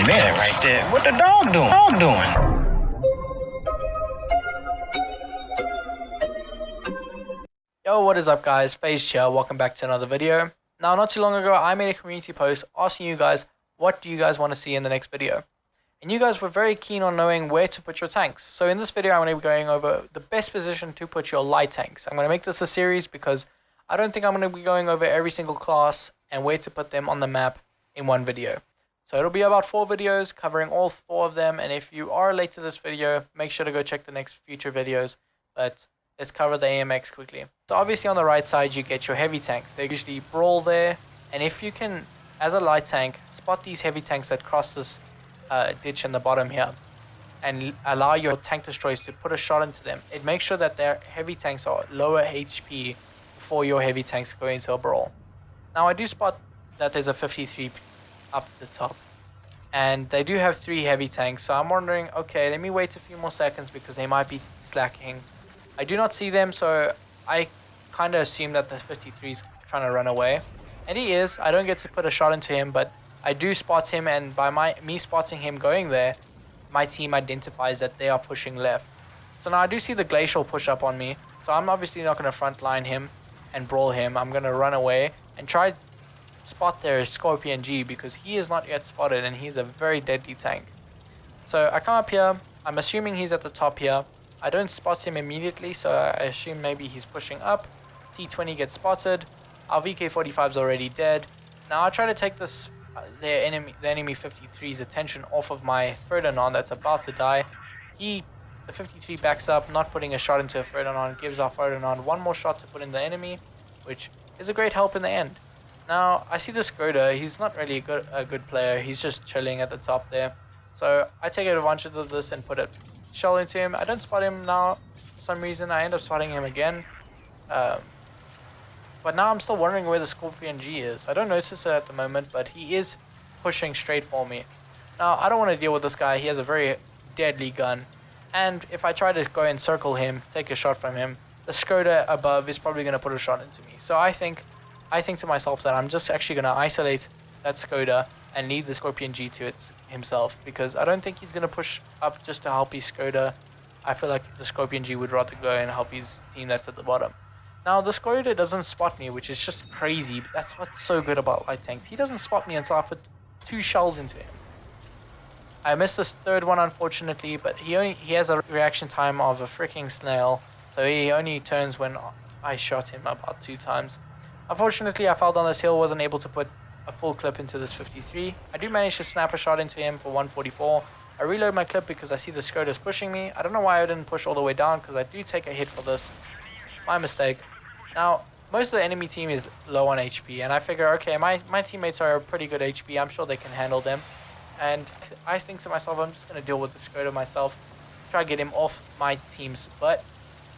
a minute right there. What the dog doing? Yo, what is up guys, FaZe here, welcome back to another video. Now, not too long ago, I made a community post asking you guys, what do you guys want to see in the next video? And you guys were very keen on knowing where to put your tanks. So in this video, I'm going to be going over the best position to put your light tanks. I'm going to make this a series because I don't think I'm going to be going over every single class and where to put them on the map in one video. So it'll be about 4 videos covering all 4 of them. And if you are late to this video, make sure to go check the next future videos. But let's cover the AMX quickly. So obviously on the right side, you get your heavy tanks. They usually brawl there. And if you can, as a light tank, spot these heavy tanks that cross this ditch in the bottom here and allow your tank destroyers to put a shot into them, it makes sure that their heavy tanks are lower HP before your heavy tanks go into a brawl. Now I do spot that there's a 53 up the top. And they do have 3 heavy tanks. So I'm wondering, okay, let me wait a few more seconds because they might be slacking. I do not see them, so I kind of assume that the 53 is trying to run away. And he is. I don't get to put a shot into him, but I do spot him, and by me spotting him going there, my team identifies that they are pushing left. So now I do see the Glacial push up on me, so I'm obviously not going to front line him and brawl him. I'm going to run away and try spot their Scorpion G because he is not yet spotted and he's a very deadly tank. So I come up here, I'm assuming he's at the top here. I don't spot him immediately, so I assume maybe he's pushing up. T20 gets spotted. Our VK45 is already dead. Now I try to take this the enemy 53's attention off of my Ferdinand that's about to die. The 53 backs up, not putting a shot into a Ferdinand, gives our Ferdinand one more shot to put in the enemy, which is a great help in the end. Now, I see the Skoda, he's not really a good player, he's just chilling at the top there. So, I take advantage of this and put a shell into him. I don't spot him now, for some reason, I end up spotting him again. But now I'm still wondering where the Scorpion G is. I don't notice it at the moment, but he is pushing straight for me. Now, I don't want to deal with this guy, he has a very deadly gun. And if I try to go and circle him, take a shot from him, the Skoda above is probably going to put a shot into me. So I think to myself that I'm just actually going to isolate that Skoda and leave the Scorpion G to himself, because I don't think he's going to push up just to help his Skoda. I feel like the Scorpion G would rather go and help his team that's at the bottom. Now the Skoda doesn't spot me, which is just crazy, but that's what's so good about light tanks. He doesn't spot me until I put 2 shells into him. I missed this 3rd one unfortunately, but he has a reaction time of a freaking snail, so he only turns when I shot him about 2 times. Unfortunately, I fell down this hill, wasn't able to put a full clip into this 53. I do manage to snap a shot into him for 144. I reload my clip because I see the Skoda's pushing me. I don't know why I didn't push all the way down because I do take a hit for this. My mistake. Now, most of the enemy team is low on HP, and I figure, okay, my teammates are pretty good HP. I'm sure they can handle them. And I think to myself, I'm just going to deal with the Skoda myself. Try to get him off my team's butt.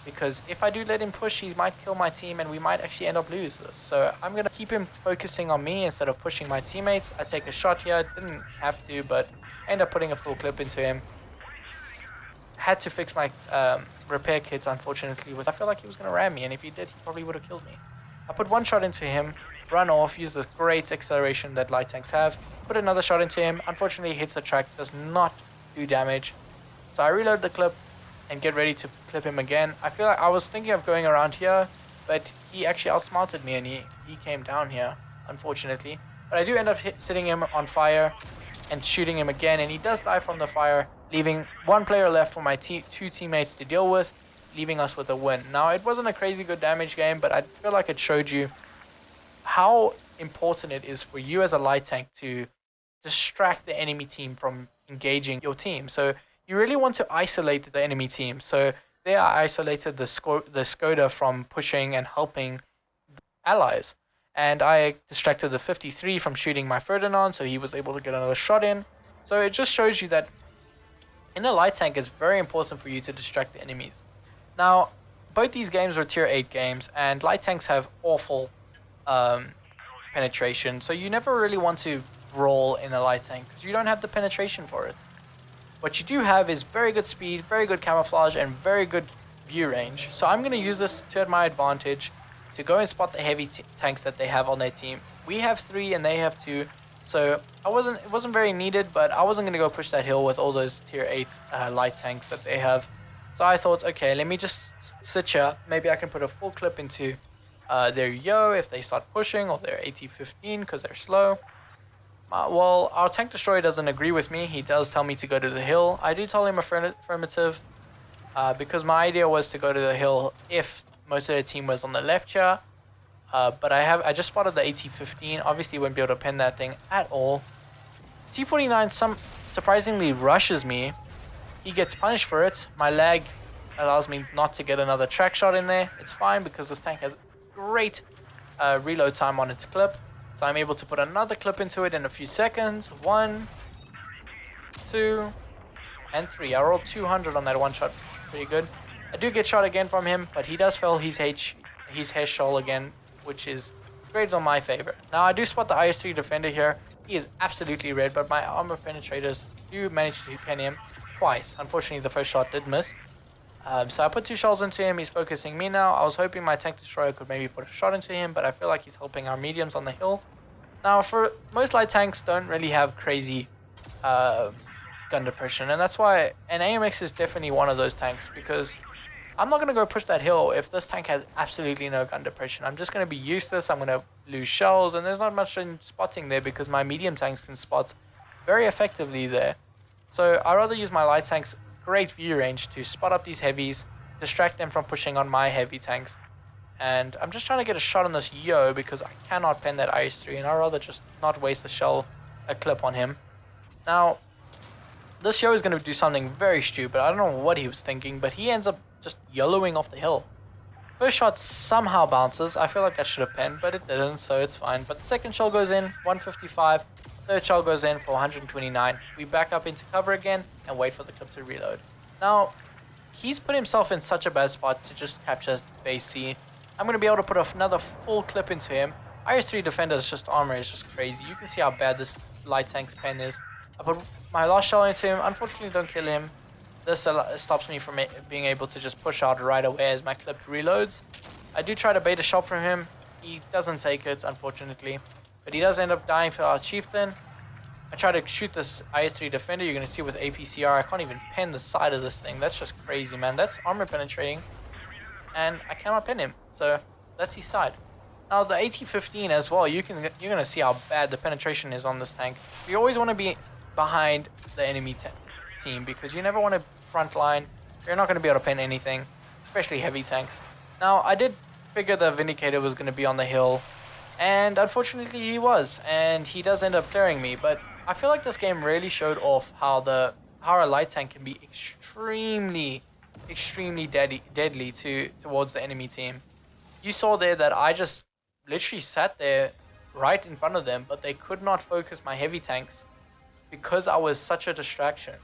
Because if I do let him push, he might kill my team and we might actually end up losing this. So I'm going to keep him focusing on me instead of pushing my teammates. I take a shot here, didn't have to, but end up putting a full clip into him. Had to fix my repair kit, unfortunately. I feel like he was going to ram me, and if he did, he probably would have killed me. I put 1 shot into him, run off, use the great acceleration that light tanks have. Put another shot into him. Unfortunately, he hits the track, does not do damage. So I reload the clip and get ready to clip him again. I feel like I was thinking of going around here, but he actually outsmarted me and he came down here, unfortunately. But I do end up sitting him on fire and shooting him again, and he does die from the fire, leaving 1 player left for my 2 teammates to deal with, leaving us with a win. Now, it wasn't a crazy good damage game, but I feel like it showed you how important it is for you as a light tank to distract the enemy team from engaging your team. So you really want to isolate the enemy team. So there I isolated the Skoda from pushing and helping the allies. And I distracted the 53 from shooting my Ferdinand, so he was able to get another shot in. So it just shows you that in a light tank, it's very important for you to distract the enemies. Now, both these games were tier 8 games, and light tanks have awful penetration. So you never really want to roll in a light tank because you don't have the penetration for it. What you do have is very good speed, very good camouflage, and very good view range. So I'm going to use this to my advantage to go and spot the heavy tanks that they have on their team. We have 3 and they have 2. So it wasn't very needed, but I wasn't gonna go push that hill with all those tier 8 light tanks that they have. So I thought, okay, let me just sit here. Maybe I can put a full clip into their Yo if they start pushing, or their AT-15 because they're slow. Well, our tank destroyer doesn't agree with me. He does tell me to go to the hill. I do tell him affirmative because my idea was to go to the hill if most of the team was on the left here. But I just spotted the AT-15. Obviously, won't be able to pin that thing at all. T-49 surprisingly rushes me. He gets punished for it. My lag allows me not to get another track shot in there. It's fine because this tank has great reload time on its clip. So I'm able to put another clip into it in a few seconds. 1, 2, and 3. I rolled 200 on that one shot. Pretty good. I do get shot again from him, but he does fail his Heschel again, which is great on my favor. Now I do spot the IS-3 defender here. He is absolutely red, but my armor penetrators do manage to pin him twice. Unfortunately, the first shot did miss. So I put 2 shells into him. He's focusing me now. I was hoping my tank destroyer could maybe put a shot into him, but I feel like he's helping our mediums on the hill. Now, for most light tanks don't really have crazy gun depression, and that's why an AMX is definitely one of those tanks, because I'm not going to go push that hill if this tank has absolutely no gun depression. I'm just going to be useless. I'm going to lose shells, and there's not much in spotting there because my medium tanks can spot very effectively there. So I'd rather use my light tanks' great view range to spot up these heavies, distract them from pushing on my heavy tanks. And I'm just trying to get a shot on this Yo because I cannot pen that IS-3, and I'd rather just not waste a clip on him. Now, this Yo is going to do something very stupid. I don't know what he was thinking, but he ends up just YOLOing off the hill. First shot somehow bounces. I feel like that should have penned, but it didn't, so it's fine. But the second shell goes in, 155. Third shell goes in for 129. We back up into cover again and wait for the clip to reload. Now, he's put himself in such a bad spot to just capture base C. I'm going to be able to put another full clip into him. IS-3 Defender's armor is just crazy. You can see how bad this light tank's pen is. I put my last shell into him. Unfortunately, don't kill him. This stops me from being able to just push out right away as my clip reloads. I do try to bait a shot from him. He doesn't take it, unfortunately. But he does end up dying for our chieftain. I try to shoot this IS-3 Defender. You're going to see with APCR, I can't even pin the side of this thing. That's just crazy, man. That's armor penetrating. And I cannot pin him. So that's his side. Now the AT-15 as well, you're going to see how bad the penetration is on this tank. You always want to be behind the enemy team because you never want to front line. You're not going to be able to pin anything, especially heavy tanks. Now I did figure the Vindicator was going to be on the hill, and unfortunately he was, and he does end up clearing me. But I feel like this game really showed off how a light tank can be extremely deadly towards the enemy team. You saw there that I just literally sat there right in front of them, but they could not focus my heavy tanks because I was such a distraction.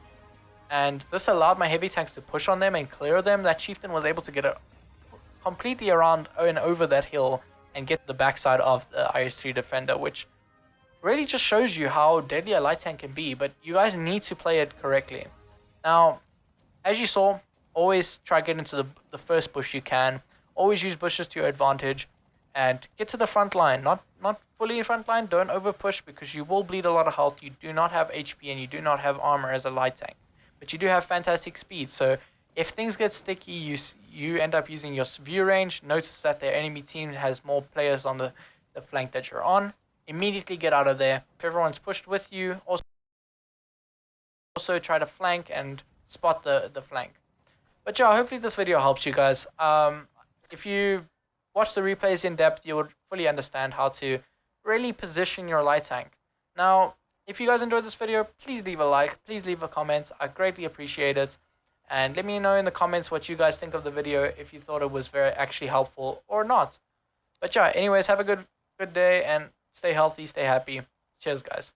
And this allowed my heavy tanks to push on them and clear them. That chieftain was able to get it completely around and over that hill and get the backside of the IS-3 Defender, which really just shows you how deadly a light tank can be. But you guys need to play it correctly. Now, as you saw, always try to get into the first bush you can. Always use bushes to your advantage and get to the front line. Not fully front line. Don't over push because you will bleed a lot of health. You do not have HP and you do not have armor as a light tank, but you do have fantastic speed. So if things get sticky, you end up using your view range. Notice that the enemy team has more players on the flank that you're on. Immediately get out of there. If everyone's pushed with you, also try to flank and spot the flank. But yeah, hopefully this video helps you guys. If you watch the replays in depth, you would fully understand how to really position your light tank. Now, if you guys enjoyed this video, please leave a like, please leave a comment. I greatly appreciate it. And let me know in the comments what you guys think of the video, if you thought it was very actually helpful or not. But yeah, anyways, have a good day and stay healthy, stay happy. Cheers, guys.